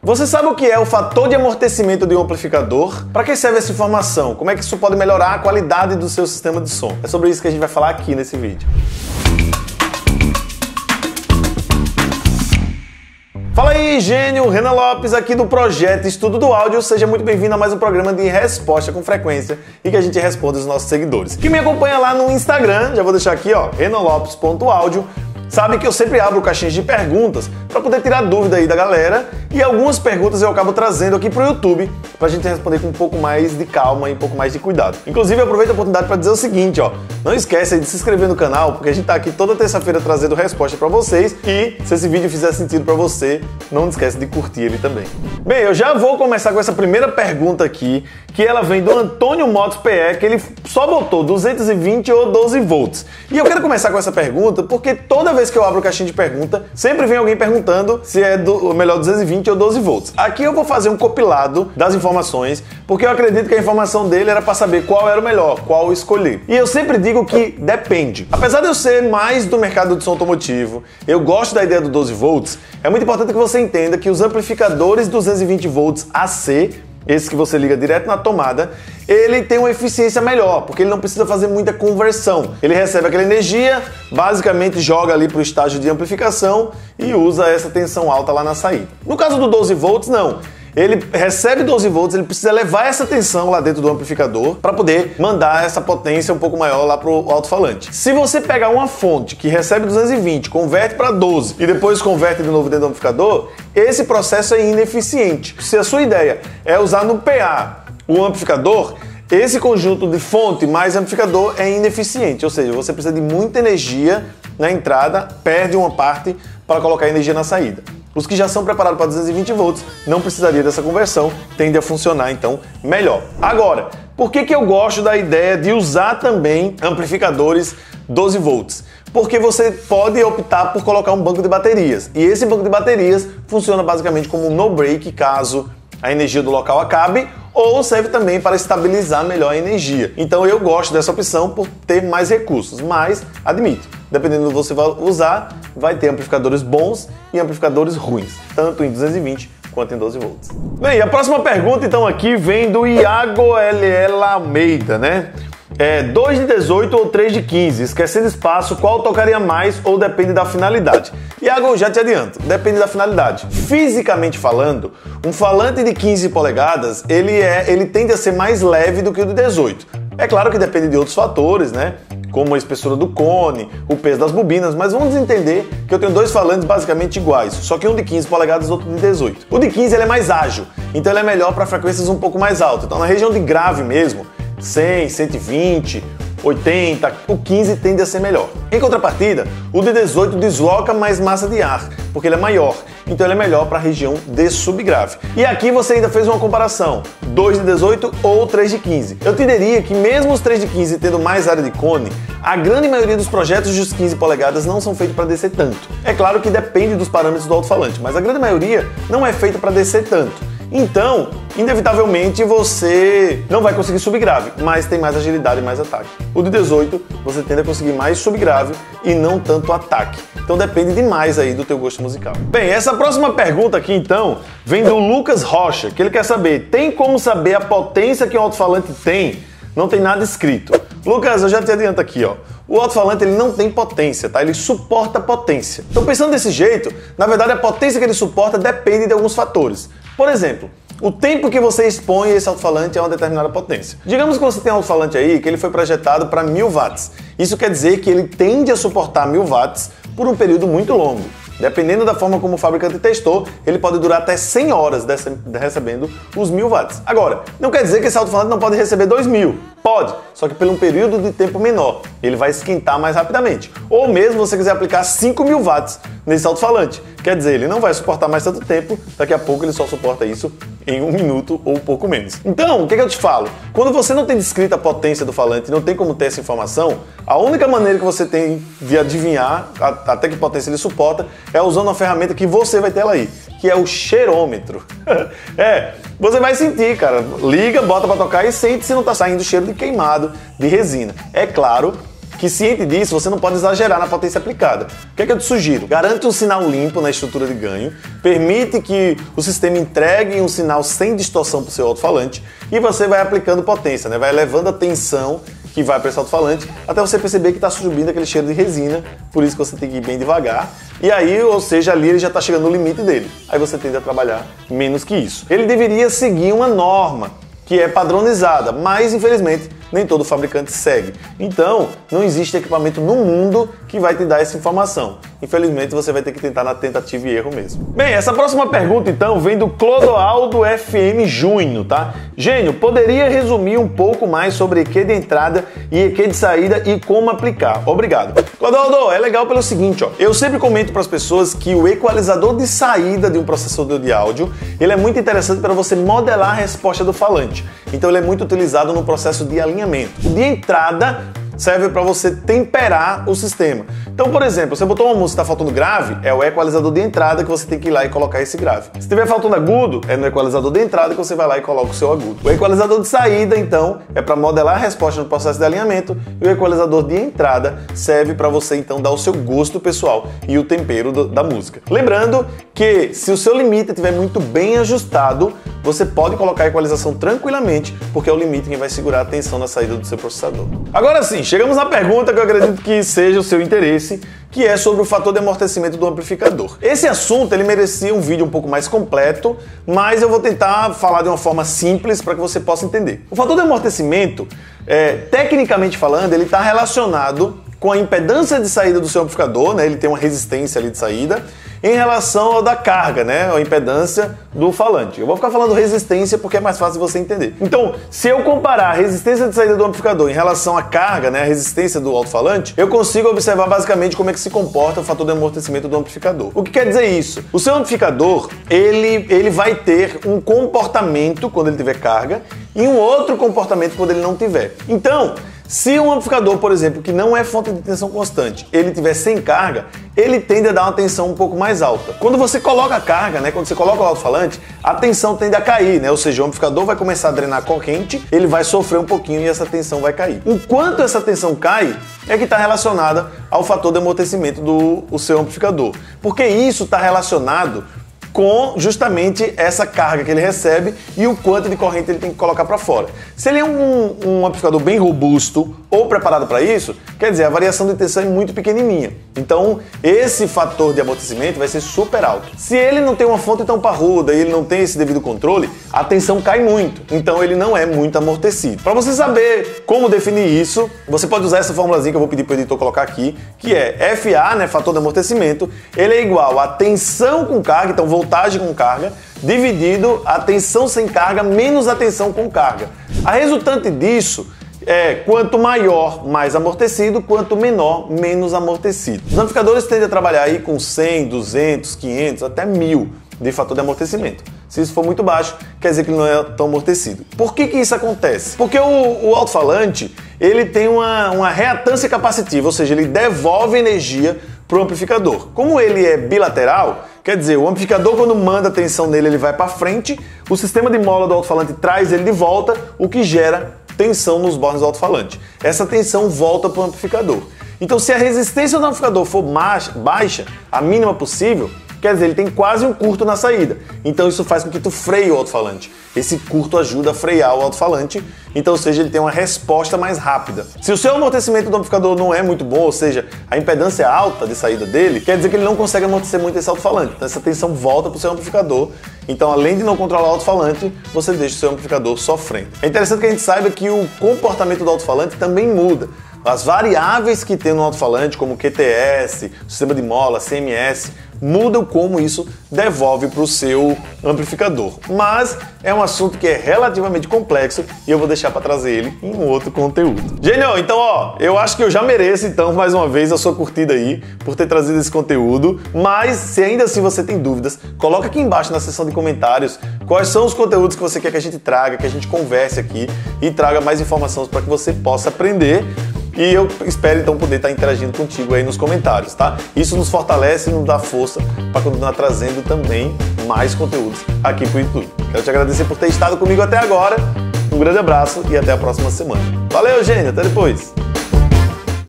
Você sabe o que é o fator de amortecimento de um amplificador? Para que serve essa informação? Como é que isso pode melhorar a qualidade do seu sistema de som? É sobre isso que a gente vai falar aqui nesse vídeo. Fala aí, gênio! Renan Lopes aqui do Projeto Estudo do Áudio. Seja muito bem-vindo a mais um programa de resposta com frequência e que a gente responde os nossos seguidores. Que me acompanha lá no Instagram, já vou deixar aqui, ó, renanlopes.audio. Sabe que eu sempre abro caixinhas de perguntas para poder tirar dúvida aí da galera, e algumas perguntas eu acabo trazendo aqui pro YouTube pra gente responder com um pouco mais de calma e um pouco mais de cuidado. Inclusive, eu aproveito a oportunidade para dizer o seguinte, ó, não esquece aí de se inscrever no canal, porque a gente tá aqui toda terça-feira trazendo resposta para vocês, e se esse vídeo fizer sentido para você, não esquece de curtir ele também. Bem, eu já vou começar com essa primeira pergunta aqui, que ela vem do Antônio Motos PE, que ele só botou 220 ou 12 volts. E eu quero começar com essa pergunta porque toda vez que eu abro caixinha de pergunta, sempre vem alguém perguntando se é melhor 220 ou 12 volts. Aqui eu vou fazer um compilado das informações, porque eu acredito que a informação dele era para saber qual era o melhor, qual escolher. E eu sempre digo que depende. Apesar de eu ser mais do mercado de som automotivo, eu gosto da ideia do 12 volts, é muito importante que você entenda que os amplificadores 220 volts AC, esse que você liga direto na tomada, ele tem uma eficiência melhor, porque ele não precisa fazer muita conversão. Ele recebe aquela energia, basicamente joga ali para o estágio de amplificação e usa essa tensão alta lá na saída. No caso do 12 volts, não. Ele recebe 12 volts, ele precisa levar essa tensão lá dentro do amplificador para poder mandar essa potência um pouco maior lá pro alto-falante. Se você pegar uma fonte que recebe 220, converte para 12 e depois converte de novo dentro do amplificador, esse processo é ineficiente. Se a sua ideia é usar no PA o amplificador, esse conjunto de fonte mais amplificador é ineficiente, ou seja, você precisa de muita energia na entrada, perde uma parte para colocar energia na saída. Os que já são preparados para 220 volts não precisaria dessa conversão, tende a funcionar então melhor. Agora, por que eu gosto da ideia de usar também amplificadores 12 volts? Porque você pode optar por colocar um banco de baterias, e esse banco de baterias funciona basicamente como um no-break caso a energia do local acabe, ou serve também para estabilizar melhor a energia. Então eu gosto dessa opção por ter mais recursos, mas admito, dependendo do que você vai usar, vai ter amplificadores bons e amplificadores ruins, tanto em 220 quanto em 12 volts. Bem, a próxima pergunta então aqui vem do Iago LL Almeida, né? 2 de 18 ou 3 de 15, esquecendo espaço, qual tocaria mais ou depende da finalidade? Iago, já te adianto, depende da finalidade. Fisicamente falando, um falante de 15 polegadas, ele tende a ser mais leve do que o de 18. É claro que depende de outros fatores, né? Como a espessura do cone, o peso das bobinas, mas vamos entender que eu tenho dois falantes basicamente iguais, só que um de 15 polegadas e outro de 18. O de 15 ele é mais ágil, então ele é melhor para frequências um pouco mais altas. Então na região de grave mesmo, 100, 120, 80, o 15 tende a ser melhor. Em contrapartida, o de 18 desloca mais massa de ar, porque ele é maior, então ele é melhor para a região de subgrave. E aqui você ainda fez uma comparação, 2 de 18 ou 3 de 15. Eu te diria que mesmo os 3 de 15 tendo mais área de cone, a grande maioria dos projetos dos 15 polegadas não são feitos para descer tanto. É claro que depende dos parâmetros do alto-falante, mas a grande maioria não é feita para descer tanto. Então, inevitavelmente, você não vai conseguir subgrave, mas tem mais agilidade e mais ataque. O de 18, você tende a conseguir mais subgrave e não tanto ataque. Então depende demais aí do teu gosto musical. Bem, essa próxima pergunta aqui, então, vem do Lucas Rocha, que ele quer saber, tem como saber a potência que o alto-falante tem? Não tem nada escrito. Lucas, eu já te adianto aqui, ó. O alto-falante ele não tem potência, tá? Ele suporta potência. Então pensando desse jeito, na verdade a potência que ele suporta depende de alguns fatores. Por exemplo, o tempo que você expõe esse alto-falante a uma determinada potência. Digamos que você tem um alto-falante aí que ele foi projetado para 1000 watts. Isso quer dizer que ele tende a suportar 1000 watts por um período muito longo. Dependendo da forma como o fabricante testou, ele pode durar até 100 horas recebendo os 1000 watts. Agora, não quer dizer que esse alto-falante não pode receber 2000. Pode, só que por um período de tempo menor. Ele vai esquentar mais rapidamente. Ou mesmo você quiser aplicar 5000 watts nesse alto-falante. Quer dizer, ele não vai suportar mais tanto tempo, daqui a pouco ele só suporta isso em 1 minuto ou pouco menos. Então, o que eu te falo? Quando você não tem descrita a potência do falante, não tem como ter essa informação, a única maneira que você tem de adivinhar até que potência ele suporta é usando uma ferramenta que você vai ter ela aí, que é o cheirômetro. Você vai sentir, cara. Liga, bota pra tocar e sente se não tá saindo cheiro de queimado, de resina. É claro que, ciente disso, você não pode exagerar na potência aplicada. O que é que eu te sugiro? Garante um sinal limpo na estrutura de ganho, permite que o sistema entregue um sinal sem distorção para o seu alto-falante e você vai aplicando potência, né? Vai elevando a tensão que vai para esse alto-falante até você perceber que está subindo aquele cheiro de resina, por isso que você tem que ir bem devagar. E aí, ou seja, ali ele já está chegando no limite dele. Aí você tende a trabalhar menos que isso. Ele deveria seguir uma norma que é padronizada, mas infelizmente nem todo fabricante segue. Então, não existe equipamento no mundo que vai te dar essa informação. Infelizmente, você vai ter que tentar na tentativa e erro mesmo. Bem, essa próxima pergunta, então, vem do Clodoaldo FM Júnior, tá? Gênio, poderia resumir um pouco mais sobre EQ de entrada e EQ de saída e como aplicar? Obrigado. Clodoaldo, é legal pelo seguinte, ó. Eu sempre comento para as pessoas que o equalizador de saída de um processador de áudio, ele é muito interessante para você modelar a resposta do falante. Então, ele é muito utilizado no processo de alinhamento. O de entrada serve para você temperar o sistema. Então, por exemplo, você botou uma música que está faltando grave, é o equalizador de entrada que você tem que ir lá e colocar esse grave. Se estiver faltando agudo, é no equalizador de entrada que você vai lá e coloca o seu agudo. O equalizador de saída, então, é para modelar a resposta no processo de alinhamento e o equalizador de entrada serve para você, então, dar o seu gosto pessoal e o tempero da música. Lembrando que se o seu limite estiver muito bem ajustado, você pode colocar a equalização tranquilamente, porque é o limite que vai segurar a tensão na saída do seu processador. Agora sim, chegamos na pergunta que eu acredito que seja o seu interesse, que é sobre o fator de amortecimento do amplificador. Esse assunto ele merecia um vídeo um pouco mais completo, mas eu vou tentar falar de uma forma simples para que você possa entender. O fator de amortecimento, tecnicamente falando, ele está relacionado com a impedância de saída do seu amplificador, né? Ele tem uma resistência ali de saída, em relação ao da carga, né? A impedância do falante. Eu vou ficar falando resistência porque é mais fácil de você entender. Então, se eu comparar a resistência de saída do amplificador em relação à carga, né? A resistência do alto-falante, eu consigo observar basicamente como é que se comporta o fator de amortecimento do amplificador. O que quer dizer isso? O seu amplificador, ele vai ter um comportamento quando ele tiver carga e um outro comportamento quando ele não tiver. Então, se um amplificador, por exemplo, que não é fonte de tensão constante, ele tiver sem carga, ele tende a dar uma tensão um pouco mais alta. Quando você coloca a carga, né, quando você coloca o alto-falante, a tensão tende a cair, né? Ou seja, o amplificador vai começar a drenar corrente, ele vai sofrer um pouquinho e essa tensão vai cair. O quanto essa tensão cai é que está relacionada ao fator de amortecimento do seu amplificador. Porque isso está relacionado com justamente essa carga que ele recebe e o quanto de corrente ele tem que colocar para fora. Se ele é um amplificador bem robusto ou preparado para isso, quer dizer, a variação de tensão é muito pequenininha. Então, esse fator de amortecimento vai ser super alto. Se ele não tem uma fonte tão parruda e ele não tem esse devido controle, a tensão cai muito. Então, ele não é muito amortecido. Para você saber como definir isso, você pode usar essa formulazinha que eu vou pedir para o editor colocar aqui, que é FA, né, fator de amortecimento, ele é igual a tensão com carga, então voltagem com carga, dividido a tensão sem carga menos a tensão com carga. A resultante disso é quanto maior, mais amortecido, quanto menor, menos amortecido. Os amplificadores tendem a trabalhar aí com 100, 200, 500, até 1000 de fator de amortecimento. Se isso for muito baixo, quer dizer que ele não é tão amortecido. Por que isso acontece? Porque o alto-falante, ele tem uma reatância capacitiva, ou seja, ele devolve energia para o amplificador. Como ele é bilateral, quer dizer, o amplificador quando manda a tensão nele, ele vai para frente, o sistema de mola do alto-falante traz ele de volta, o que gera tensão nos bornes do alto-falante. Essa tensão volta para o amplificador. Então, se a resistência do amplificador for baixa, a mínima possível, quer dizer, ele tem quase um curto na saída. Então isso faz com que tu freie o alto-falante. Esse curto ajuda a frear o alto-falante, então, ou seja, ele tem uma resposta mais rápida. Se o seu amortecimento do amplificador não é muito bom, ou seja, a impedância alta de saída dele, quer dizer que ele não consegue amortecer muito esse alto-falante. Então essa tensão volta para o seu amplificador. Então, além de não controlar o alto-falante, você deixa o seu amplificador sofrendo. É interessante que a gente saiba que o comportamento do alto-falante também muda. As variáveis que tem no alto-falante, como QTS, sistema de mola, CMS, mudam como isso devolve para o seu amplificador. Mas é um assunto que é relativamente complexo e eu vou deixar para trazer ele em um outro conteúdo. Gênio, então eu acho que eu já mereço então mais uma vez a sua curtida aí por ter trazido esse conteúdo, mas se ainda assim você tem dúvidas, coloca aqui embaixo na seção de comentários quais são os conteúdos que você quer que a gente traga, que a gente converse aqui e traga mais informações para que você possa aprender. E eu espero então poder estar interagindo contigo aí nos comentários, tá? Isso nos fortalece e nos dá força para continuar trazendo também mais conteúdos aqui pro YouTube. Quero te agradecer por ter estado comigo até agora. Um grande abraço e até a próxima semana. Valeu, Gênio! Até depois!